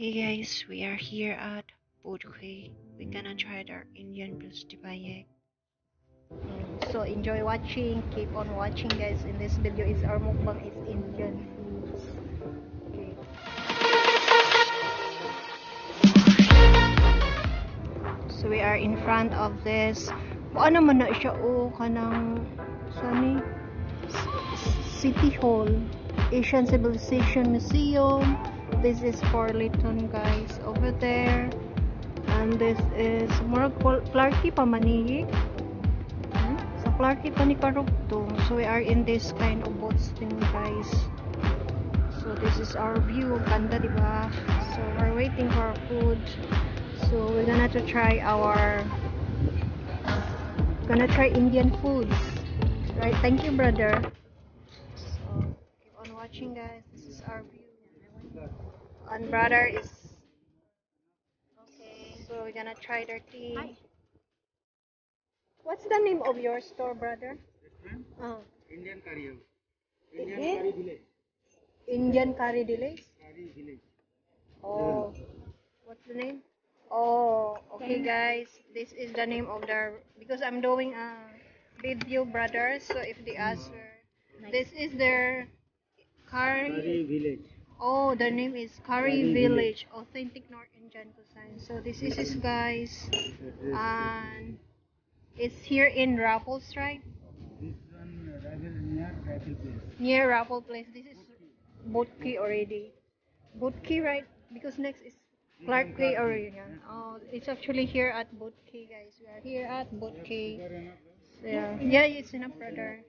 Hey guys, we are here at Bodhkwe. We're gonna try our Indian Bustibayek. So enjoy watching, keep on watching guys. In this video is our mukbang is Indian foods. Okay. So we are in front of this. Ano man na siya kanang sani City Hall, Asian Civilization Museum. This is for Lytton guys over there. And this is more Clarky Pamanihi. Sa Clarky pa ni Karugtong. So we are in this kind of boats thing guys. So this is our view. Ganda diba? So we're waiting for our food. So we're gonna try Indian foods. Right? Thank you brother. So keep on watching guys. This is our view. And brother is okay. So we're gonna try their tea. Hi. What's the name of your store, brother? Indian Curry House. Indian Curry Village. Indian Curry Village. Curry Village. Oh, what's the name? Oh, okay, guys. This is the name of their, because I'm doing a video, brother. So if they ask her, this is their Curry Village. Oh, the name is Curry Village, Authentic North Indian Cuisine. So this is it, guys, and it's here in Raffles, right? This one near Raffles Place. Near Raffles Place. This is Bodhkwe already. Bodhkwe, right? Because next is Clarky already. Oh, it's actually here at Bodhkwe, guys. We are here at Bodhkwe. Yeah, it's enough, brother.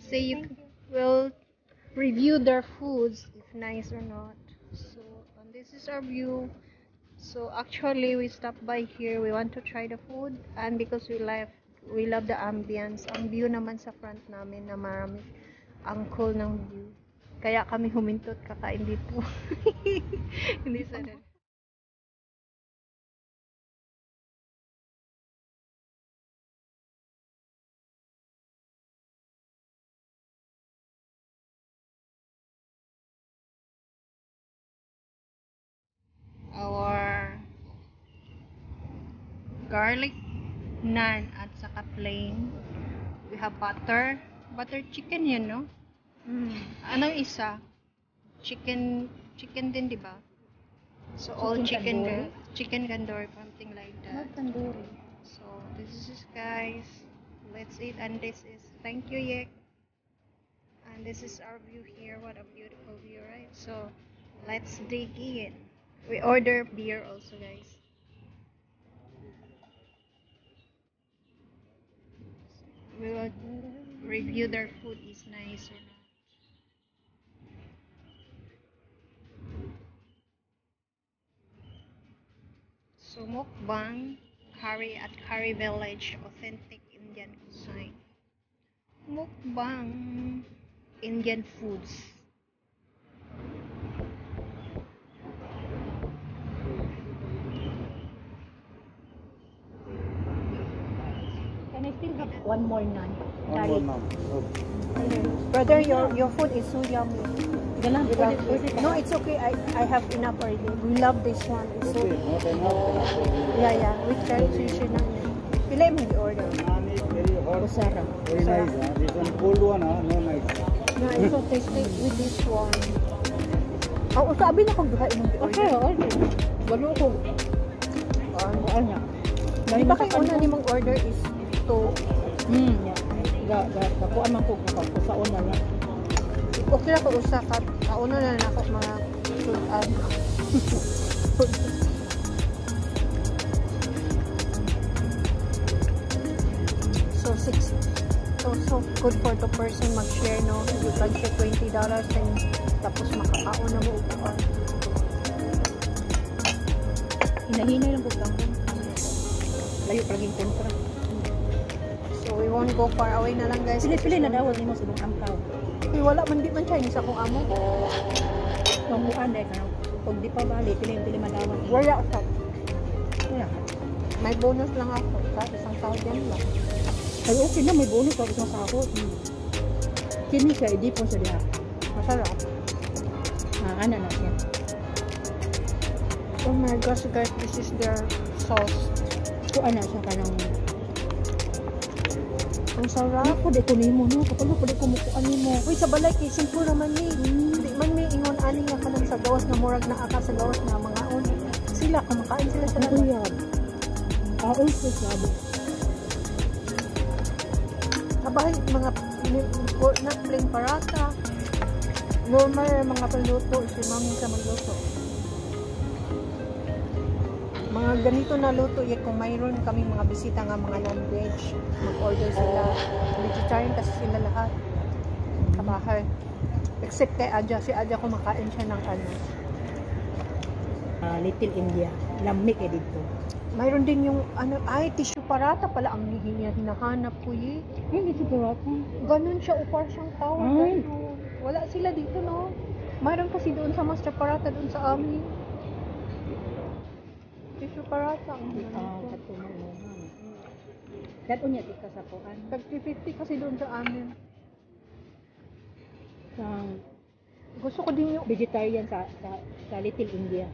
Say you will review their foods if nice or not. So and this is our view. So actually we stopped by here, we want to try the food, and because we love the ambience. Ang view naman sa front namin na marami, ang cool ng view, kaya kami humintot kakain dito. Hindi sana. Our garlic naan at saka plain. We have butter chicken yan, no? Anong isa? Chicken din, di ba? So all chicken tandoori, something like that. Not tandoori. So this is guys, let's eat. And this is, thank you Yek. And this is our view here. What a beautiful view, right? So let's dig in. We order beer also, guys. We will review their food is nice or not. So mukbang curry at Curry Village, Authentic Indian Cuisine. Mukbang Indian foods. Can I still have one more naan? One more now. Okay. Brother, your food is so yummy. Galang, No, it's okay. I have enough already. We love this one. It's so Okay, not enough. yeah. We try to share na. Pila mo i-order? Naan is very hot. Usara. Very nice. This one cold one, no nice. No, it's so tasty with this one. Oh, sabi na kong duha imong Okay, i-order. order. Walo ko. Ano? Di ba kayo una nimong order is to Gakuan man ko sa una na. okay na ko usa ka. Kauna na ako mga sudan. So good for the person mag-share, no? You can share $20 and tapos makakaon na mo upuan. Hinahinay lang ko lang. Layo palaging kontra. So we won't go far away na lang guys. Pili-pili na dawal nimo sa ibang ampaw. Wala man di man Chinese akong amo. Mamuan dahil ka. Pag di pa bali, pili madawal. Wala ka. Wala. May bonus lang ako. Isang thousand lang. Ay, okay na, may bonus pag isang sahod. Kini siya, hindi po siya diha. Masarap. Ano na siya. Oh my gosh, guys, this is their sauce. Kuan na siya kanang Ang sarap. ako de ko nimo no, kapalo pud ko mukuan nimo. Uy, sa balay, kay simple naman ni. Di man may ingon ani nga kanang sa gawas na murag na aka sa gawas na mga on. Sila, kumakain sila sa labas. Uyab. Also sabi. Abahay, mga na plain parata. Normal mga paluto, si mami sa magluto. Mga ganito na luto, kung mayroon kami mga bisita nga mga non-veg, mag-order sila. Vegetarian kasi sila lahat. Sa bahay. Except kay Adja, si Adja kumakain siya ng ano. Little India. Lamig dito. Mayroon din yung ano, ay tissue parata pala ang hinahanap ko eh. Hindi siguro ako. Ganun siya, upar siyang tawag. Ay. Ganun. Wala sila dito, no? Mayroon kasi doon sa Master Parata, doon sa amin. Tissue parata. Ang hinahanap ko. Katuman mo. Kato niya tika sa kuan. Tag 50 kasi doon sa amin. Sa Gusto ko din yung, vegetarian sa Little India.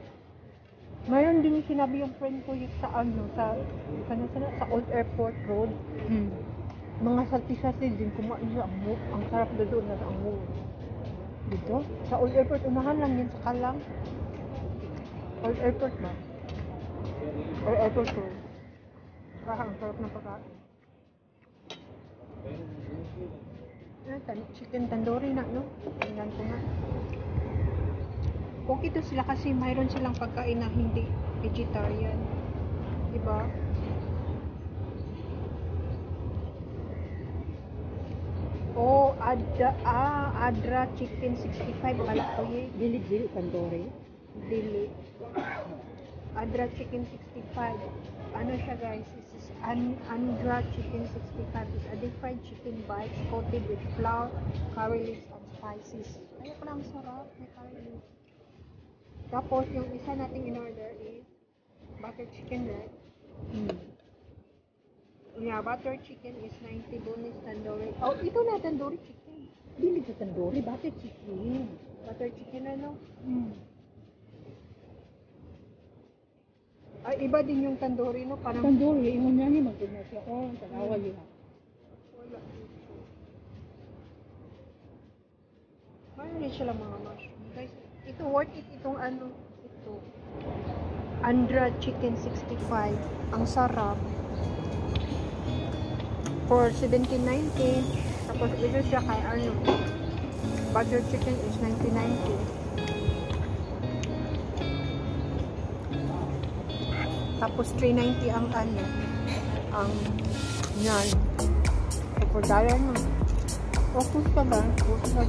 mayroon din yung sinabi yung friend ko yung sa ano, sa Old Airport Road. Mga salty-salty din, kumain siya ang sarap doon na sa ang dito. Sa Old Airport, unahan lang yun sa Kalang. Old Airport ba? Old Airport Road. Ang sarap ng pagkain. Chicken tandoori na, no? Tingnan ko nga. Okay to sila kasi mayroon silang pagkain na hindi vegetarian. Diba? Oh, Adra Chicken 65 pala ko eh. Dili tandoori. Dili. Adra Chicken 65. Ano siya guys? This is Andra Chicken 65. It's a deep fried chicken bites coated with flour, curry leaves, and spices. Ay, parang sarap. May curry leaves. Tapos, yung isa nating in-order is butter chicken, right? Yeah, butter chicken is 90 bonus tandoori. Oh, ito na tandoori chicken. Dili sa tandoori, bakit chicken? Butter chicken ano? Ay, iba din yung tandoori, no? Parang Tandoori, ingon niya ni magduna siya. Oh, tanawa niya. wala. Mayroon din sila mga mushroom. Guys, ito worth it itong ano, ito. Andra Chicken 65. Ang sarap. For 17.90. Tapos ito siya kay ano. Butter chicken is 19.90. Tapos 3.90 ang ano. Ang yan. So for daya no. Focus ka ba? Focus ka.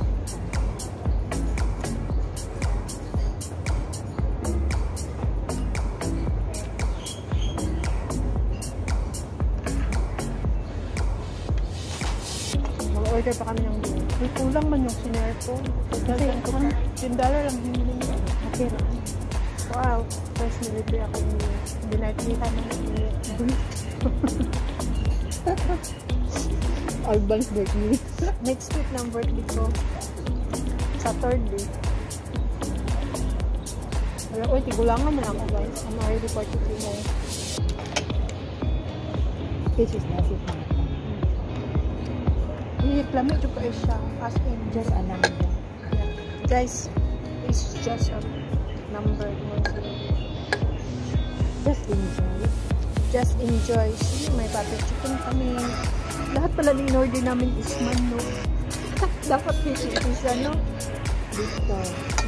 Order pa kami ng beer. May kulang man yung sinare ko. $10 lang hinili niya. Okay ra. Wow. First nilibri ako ng beer. Hindi nakikita mo ng beer. Advance birthday. Next week ng birthday ko. Sa third day. Wala, uy, tigulangan mo na ako guys. I'm already 42 na. This is nasi pa. Lamig yung kayo siya. As in, Just a number. yeah. Guys, it's just a number. Just enjoy. Just enjoy. See, may butter chicken kami. Lahat pala in-order namin is manok. Dapat fish is ano? Dito.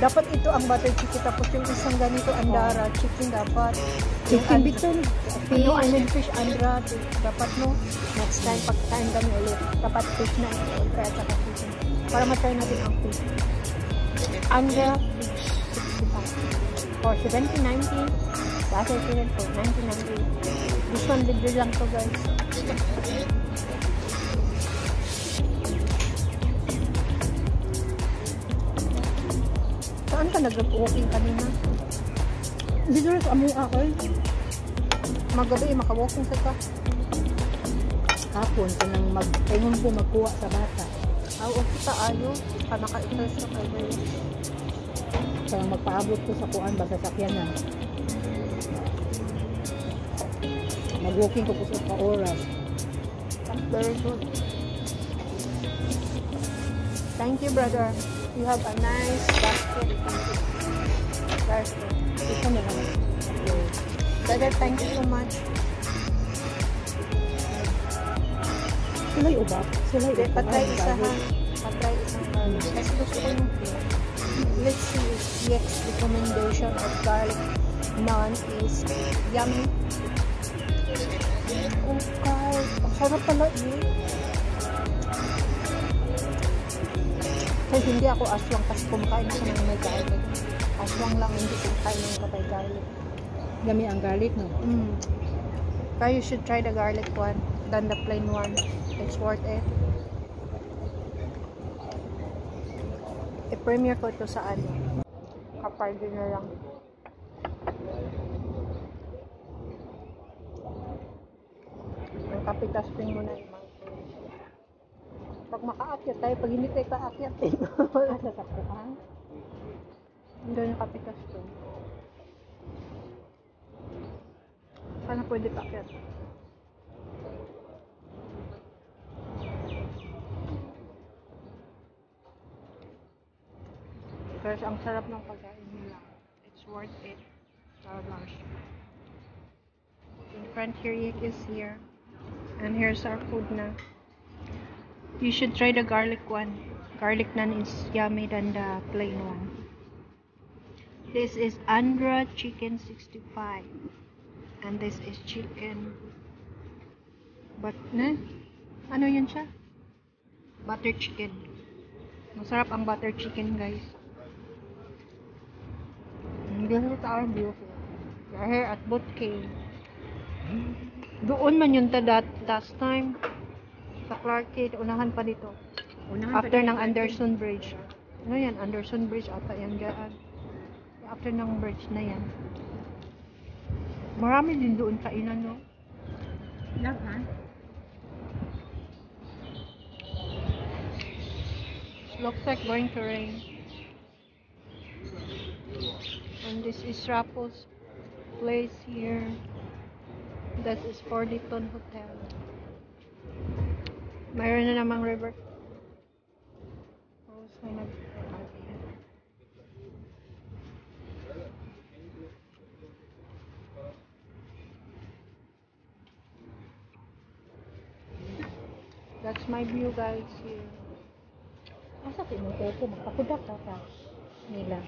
Dapat ito ang butter chicken. Tapos yung isang ganito, andara. Chicken dapat. Chicken biton. Ano, onion fish, andra. Dapat no. Next time, pagkain kami ulit. Dapat fish na. Ultra at saka chicken. Para matry natin ang fish. Andra fish 65. For 17.90. Butter chicken for 19.90. This one libre lang to guys. Saan ka nag-walking kanina? Dito rin sa among akal. Magabi, maka-walking sa ka. Hapon, kanang mag-ingon ko magkuha sa bata. Okay ta ayo. Kanaka-interest na kayo. Kaya magpaabot ko sa kuan ba sa sakyanan. Mag-walking ko sa pa oras. Very good. Thank you, brother. You have a nice basket. Very good. Ito na lang. Brother, thank you so much. Sila'y ubap. Sila'y ubap. Patry isa ha. Patry isang garlic. Kasi gusto ko yung let's see if Yek's recommendation of garlic naan is yummy. Oh guys, ang sarap pala eh. Kasi hindi ako aswang kasi kumakain ako ng may garlic. Aswang lang hindi kumakain ng kapay garlic. Gami ang garlic, no? But you should try the garlic one than the plain one. It's worth it. I-premiere ko ito sa ano. Kapag na lang. Ang Capital Spring muna yung mga. Pag makaakyat tayo, pag hindi tayo kaakyat tayo. Asa sa kuhan? Doon yung Capital Spring. Sana pwede paakyat. Kasi ang sarap ng pagkain nila. It's worth it. $12. In front here, Yek is here. And here's our food na. You should try the garlic one. Garlic naan is yummy than the plain one. This is Andhra Chicken 65. And this is chicken. But, ano yun siya? Butter chicken. Masarap ang butter chicken, guys. This is our view. We're here at Boat Cay. Doon man yun last time. Sa Clark Quay, unahan pa dito. After ng Anderson Bridge. Ano yan? Anderson Bridge ata yan dyan. After ng bridge na yan. Marami din doon kainan, no? Lahat? Looks like going to rain. And this is Rapo's place here. That is Fordyton Hotel. Mayroon na namang river. Rose may That's my view, guys, here. Asa tinuto ko? Magpakudak ka pa. Nila.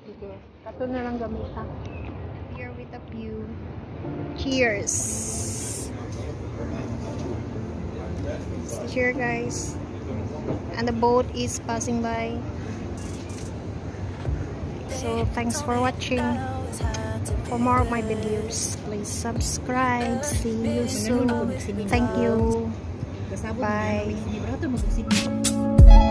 Sige. Kato na lang gamit, ha? Here with the view. Cheers! Cheers, guys. And the boat is passing by. So, thanks for watching. For more of my videos, please subscribe. See you soon. Thank you. Bye. Bye.